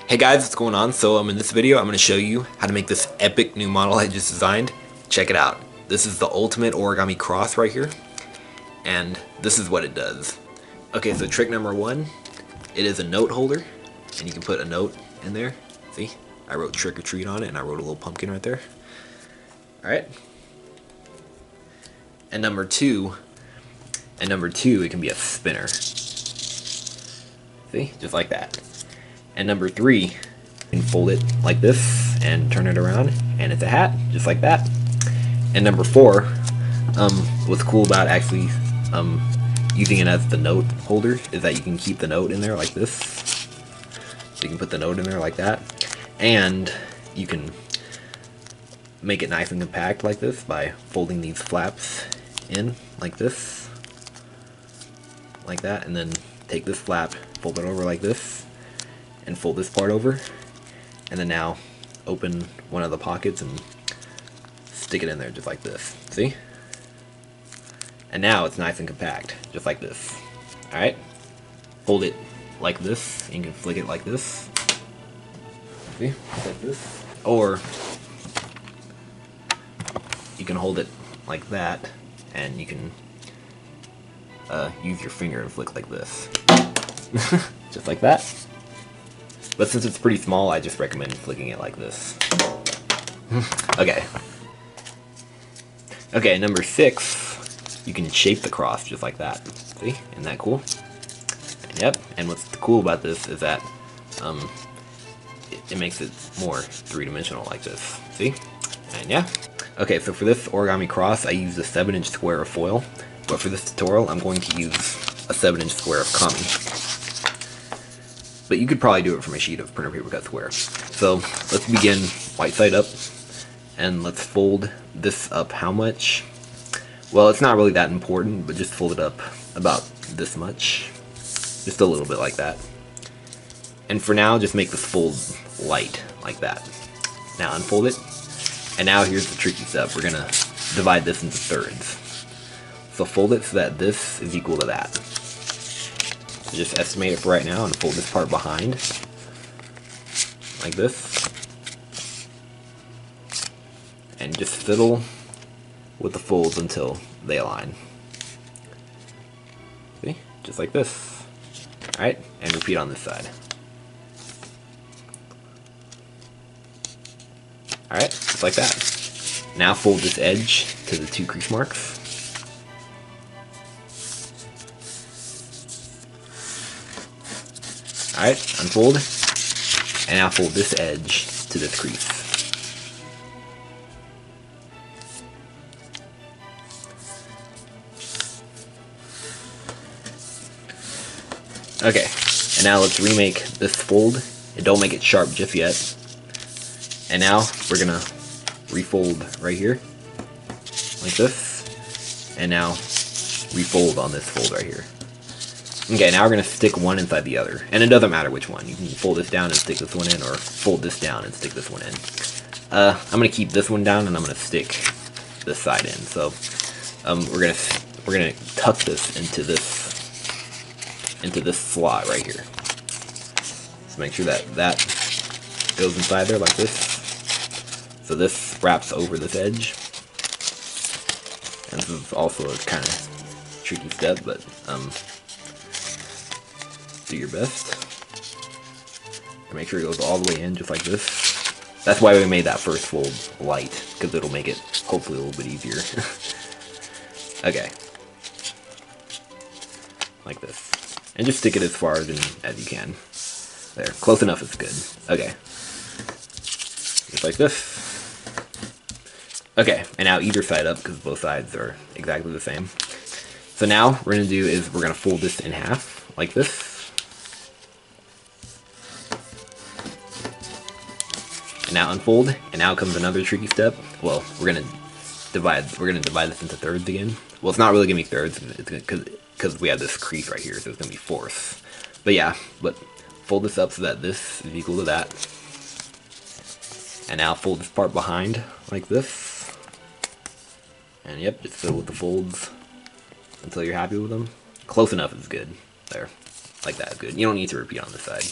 Hey guys, what's going on? So in this video I'm going to show you how to make this epic new model I just designed. Check it out. This is the ultimate origami cross right here, and this is what it does. Okay, so trick number one, it is a note holder, and you can put a note in there. See, I wrote trick or treat on it, and I wrote a little pumpkin right there. Alright. And number two, it can be a spinner. See, just like that. And number three, you can fold it like this and turn it around, and it's a hat, just like that. And number four, what's cool about actually using it as the note holder is that you can keep the note in there like this. So you can put the note in there like that, and you can make it nice and compact like this by folding these flaps in like this, like that, and then take this flap, fold it over like this, and fold this part over, and then now open one of the pockets and stick it in there just like this. See? And now it's nice and compact, just like this. Alright? Fold it like this, and you can flick it like this. See? Like this. Or you can hold it like that, and you can use your finger and flick like this. Just like that. But since it's pretty small, I just recommend flicking it like this. Okay. Okay, number 6, you can shape the cross just like that. See? Isn't that cool? Yep. And what's cool about this is that it makes it more three-dimensional like this. See? And yeah. Okay, so for this origami cross, I used a 7-inch square of foil. But for this tutorial, I'm going to use a 7-inch square of kami. But you could probably do it from a sheet of printer paper cut square. So let's begin white side up, and let's fold this up how much? Well, it's not really that important, but just fold it up about this much. Just a little bit like that. And for now, just make this fold light, like that. Now unfold it, and now here's the tricky step. We're gonna divide this into thirds. So fold it so that this is equal to that. So just estimate it for right now and fold this part behind, like this. And just fiddle with the folds until they align. See? Just like this. Alright, and repeat on this side. Alright, just like that. Now fold this edge to the 2 crease marks. Alright, unfold, and now fold this edge to this crease. Okay, and now let's remake this fold, and don't make it sharp just yet. And now we're gonna refold right here, like this, and now refold on this fold right here. Okay, now we're going to stick one inside the other, and it doesn't matter which one. You can fold this down and stick this one in, or fold this down and stick this one in. I'm going to keep this one down, and I'm going to stick this side in. So we're going to tuck this into this slot right here. So make sure that goes inside there like this. So this wraps over this edge, and this is also a kind of tricky step, but do your best. Make sure it goes all the way in, just like this. That's why we made that first fold light, because it'll make it hopefully a little bit easier. Okay. Like this. And just stick it as far as you can. There. Close enough is good. Okay. Just like this. Okay, and now either side up, because both sides are exactly the same. So now what we're going to do is we're going to fold this in half, like this. And now unfold, and now comes another tricky step. Well, we're gonna divide this into thirds again. Well, it's not really gonna be thirds, because we have this crease right here, so it's gonna be fourths. But yeah, fold this up so that this is equal to that. And now fold this part behind like this. And yep, just fill with the folds until you're happy with them. Close enough is good. There, like that is good. You don't need to repeat on this side.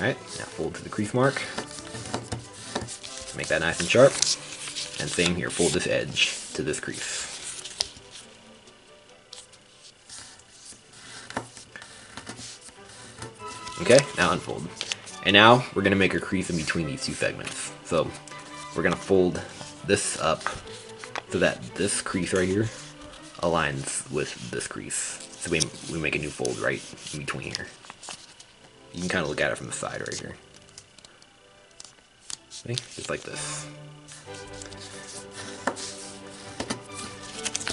Alright, now fold to the crease mark. Make that nice and sharp. And same here, fold this edge to this crease. Okay, now unfold. And now we're going to make a crease in between these two segments. So we're going to fold this up so that this crease right here aligns with this crease. So we make a new fold right in between here. You can kind of look at it from the side right here. See? Just like this.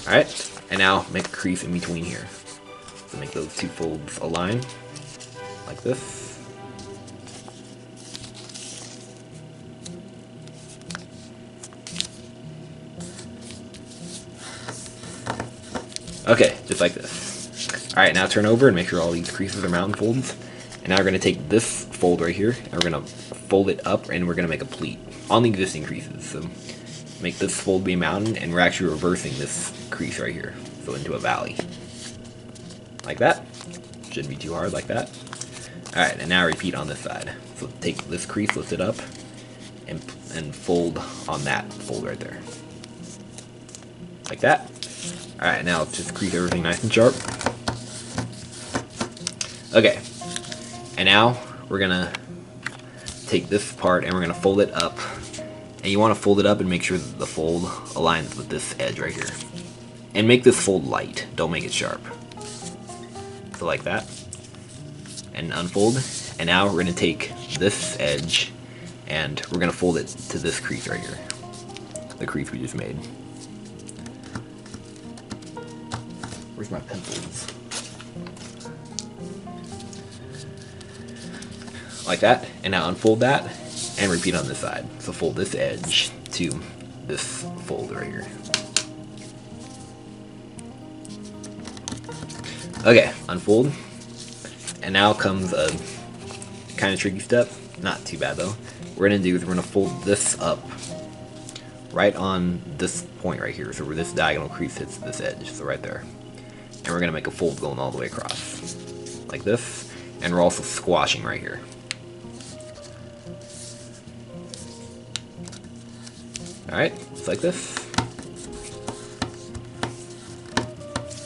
Alright, and now make a crease in between here. So make those two folds align, like this. Okay, just like this. Alright, now turn over and make sure all these creases are mountain folds. And now we're going to take this fold right here, and we're going to fold it up, and we're going to make a pleat on the existing creases. So make this fold be a mountain, and we're actually reversing this crease right here, so into a valley. Like that. Shouldn't be too hard, like that. Alright, and now repeat on this side. So take this crease, lift it up, and fold on that fold right there. Like that. Alright, now let's just crease everything nice and sharp. Okay. And now we're gonna take this part and we're gonna fold it up. And you want to fold it up and make sure that the fold aligns with this edge right here. And make this fold light, don't make it sharp. So like that. And unfold. And now we're gonna take this edge and we're gonna fold it to this crease right here. The crease we just made. Where's my pencils? Like that, and now unfold that, and repeat on this side. So fold this edge to this fold right here. Okay, unfold, and now comes a kind of tricky step, not too bad though. What we're gonna do is we're gonna fold this up right on this point right here, so where this diagonal crease hits this edge, so right there. And we're gonna make a fold going all the way across, like this, and we're also squashing right here. Alright, just like this.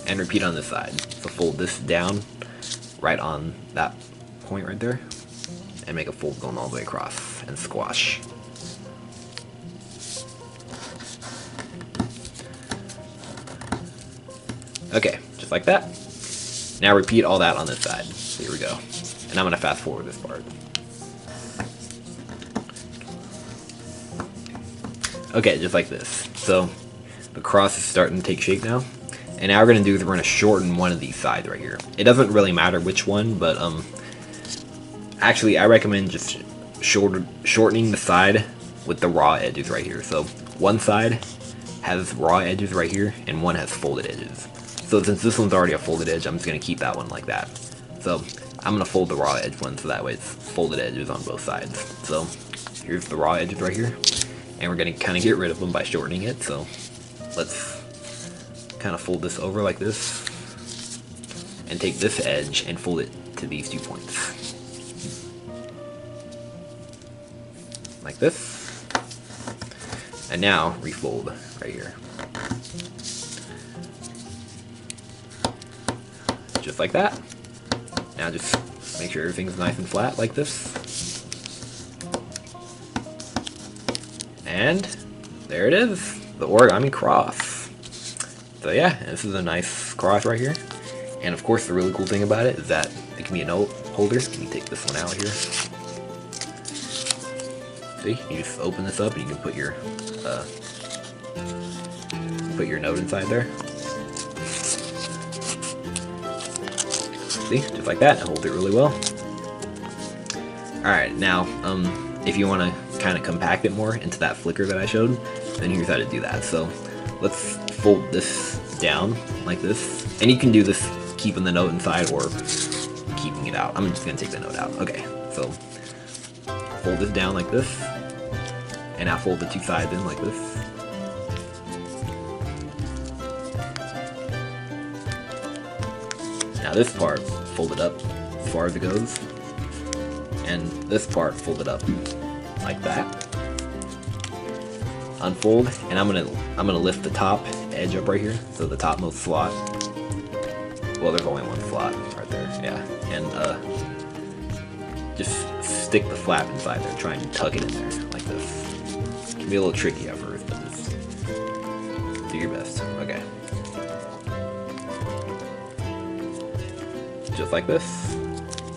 And repeat on this side. So fold this down right on that point right there. And make a fold going all the way across. And squash. Okay, just like that. Now repeat all that on this side. So here we go. And I'm going to fast forward this part. Okay, just like this. So the cross is starting to take shape now. And now we're going to do is we're going to shorten one of these sides right here. It doesn't really matter which one, but actually I recommend just shortening the side with the raw edges right here. So one side has raw edges right here, and one has folded edges. So since this one's already a folded edge, I'm just going to keep that one like that. So I'm going to fold the raw edge one so that way it's folded edges on both sides. So here's the raw edges right here. And we're going to kind of get rid of them by shortening it. So let's kind of fold this over like this. And take this edge and fold it to these 2 points. Like this. And now refold right here. Just like that. Now just make sure everything's nice and flat like this. And there it is, the origami cross. So yeah, this is a nice cross right here. And of course the really cool thing about it is that it can be a note holder. Let me take this one out here. See, you just open this up and you can put your note inside there. See, just like that, it holds it really well. Alright, now, if you want to kind of compact it more into that flicker that I showed, then here's how to do that. So let's fold this down like this, and you can do this keeping the note inside or keeping it out. I'm just going to take the note out. Okay, so fold this down like this, and now fold the two sides in like this. Now this part, fold it up as far as it goes, and this part folded up like that. Unfold, and I'm gonna lift the top edge up right here, so the topmost slot. Well, there's only one slot right there, yeah. And just stick the flap inside there, try and tuck it in there like this. It can be a little tricky at first, but just do your best. Okay. Just like this.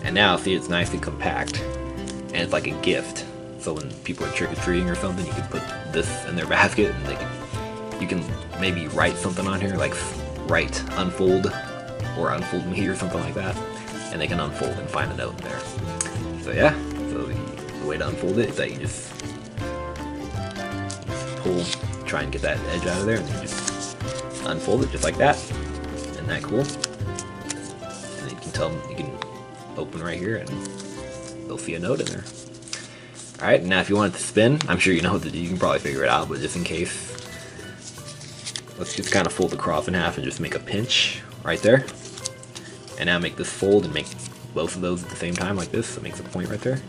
And now see, it's nicely compact, and it's like a gift. So when people are trick-or-treating or something, you can put this in their basket, and you can maybe write something on here, like write unfold or unfold me or something like that, and they can unfold and find a note in there. So yeah, so the way to unfold it is that you just pull, try and get that edge out of there, and then just unfold it just like that. Isn't that cool? And you can tell them, you can open right here, and they'll see a note in there. Alright, now if you want it to spin, I'm sure you know what to do, you can probably figure it out, but just in case, let's just kind of fold the cross in half and just make a pinch right there. And now make this fold and make both of those at the same time like this, so it makes a point right there.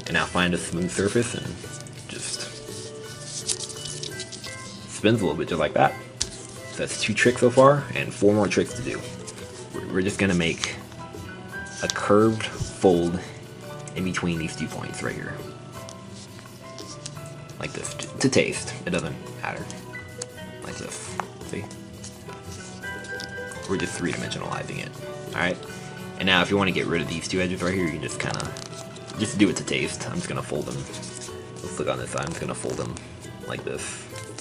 And now find a smooth surface and just spins a little bit just like that. So that's 2 tricks so far, and 4 more tricks to do. We're just gonna make a curved fold in between these 2 points right here. Like this, to taste, it doesn't matter. Like this, see? We're just 3-dimensionalizing it, alright? And now if you want to get rid of these 2 edges right here, you can just kind of, just do it to taste. I'm just going to fold them, let's look on this side, I'm just going to fold them like this.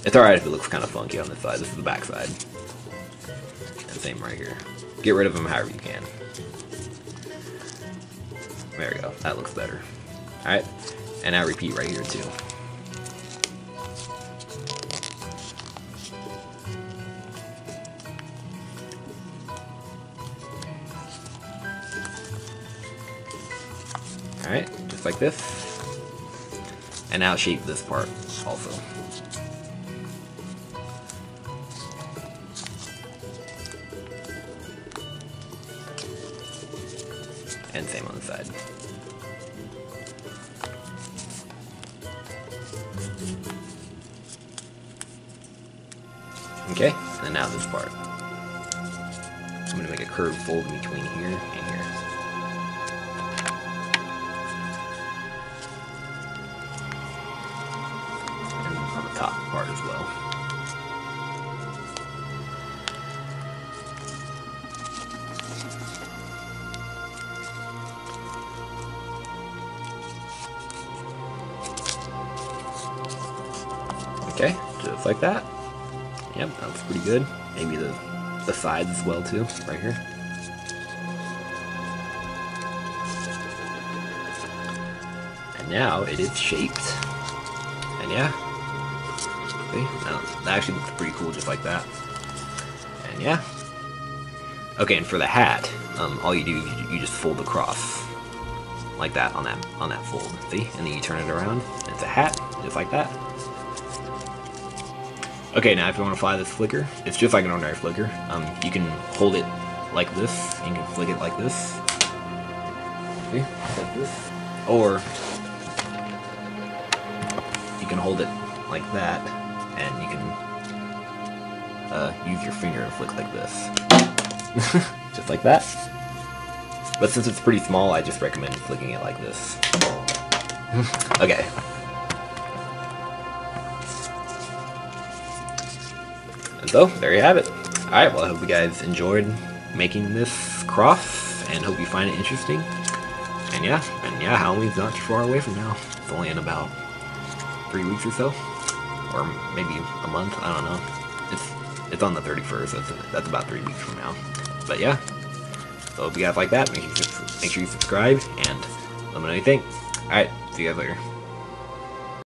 It's alright if it looks kind of funky on this side, this is the back side. And same right here. Get rid of them however you can. There we go, that looks better. Alright, and now repeat right here too. Alright, just like this. And now shape this part also. And same on the side. Okay, and now this part. I'm going to make a curved fold between here and here. And on the top part as well. Okay, just like that. Yep, that looks pretty good. Maybe the sides as well too, right here. And now it is shaped. And yeah, see, that actually looks pretty cool just like that. And yeah. Okay, and for the hat, all you do is you just fold across like that on that fold. See, and then you turn it around, and it's a hat just like that. Okay, now if you want to fly this flicker, it's just like an ordinary flicker. You can hold it like this, and you can flick it like this. See? Like this. Or you can hold it like that, and you can use your finger and flick like this. Just like that. But since it's pretty small, I just recommend flicking it like this. Okay. And so, there you have it. Alright, well I hope you guys enjoyed making this cross, and hope you find it interesting. And yeah, Halloween's not too far away from now. It's only in about 3 weeks or so. Or maybe a month, I don't know. It's on the 31st, so that's about 3 weeks from now. But yeah, so if you guys like that, make sure you subscribe, and let me know what you think. Alright, see you guys later.